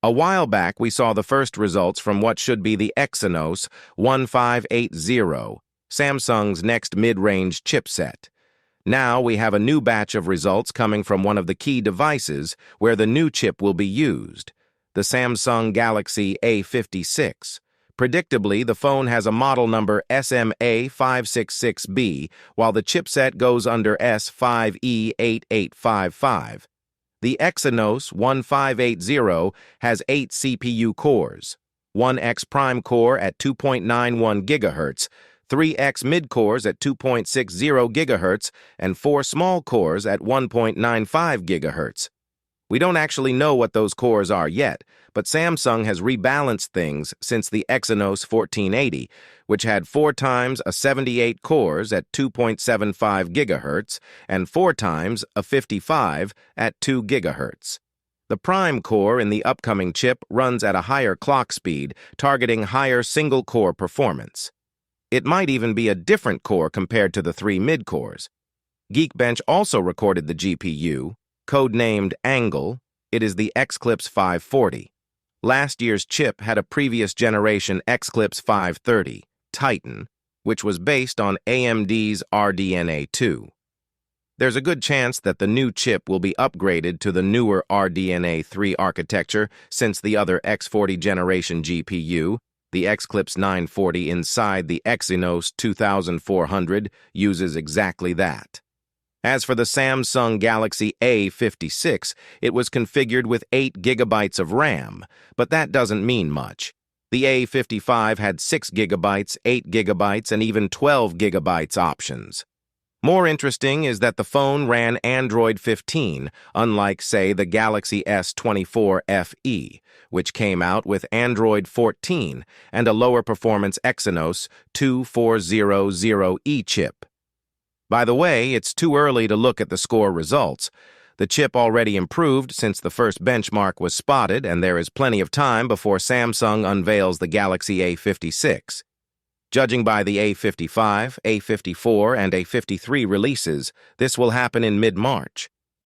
A while back, we saw the first results from what should be the Exynos 1580, Samsung's next mid-range chipset. Now we have a new batch of results coming from one of the key devices where the new chip will be used, the Samsung Galaxy A56. Predictably, the phone has a model number SMA566B, while the chipset goes under S5E8855. The Exynos 1580 has 8 CPU cores, one X prime core at 2.91 GHz, 3 X mid-cores at 2.60 GHz, and 4 small cores at 1.95 GHz. We don't actually know what those cores are yet, but Samsung has rebalanced things since the Exynos 1480, which had 4 times a 78 cores at 2.75 GHz and 4 times a 55 at 2 GHz. The prime core in the upcoming chip runs at a higher clock speed, targeting higher single-core performance. It might even be a different core compared to the 3 mid-cores. Geekbench also recorded the GPU, codenamed Angle. It is the Xclipse 540. Last year's chip had a previous generation Xclipse 530, Titan, which was based on AMD's RDNA 2. There's a good chance that the new chip will be upgraded to the newer RDNA 3 architecture since the other X40 generation GPU, the Xclipse 940 inside the Exynos 2400, uses exactly that. As for the Samsung Galaxy A56, it was configured with 8 GB of RAM, but that doesn't mean much. The A55 had 6 GB, 8 GB, and even 12 GB options. More interesting is that the phone ran Android 15, unlike, say, the Galaxy S24 FE, which came out with Android 14 and a lower-performance Exynos 2400E chip. By the way, it's too early to look at the score results. The chip already improved since the first benchmark was spotted, and there is plenty of time before Samsung unveils the Galaxy A56. Judging by the A55, A54, and A53 releases, this will happen in mid-March.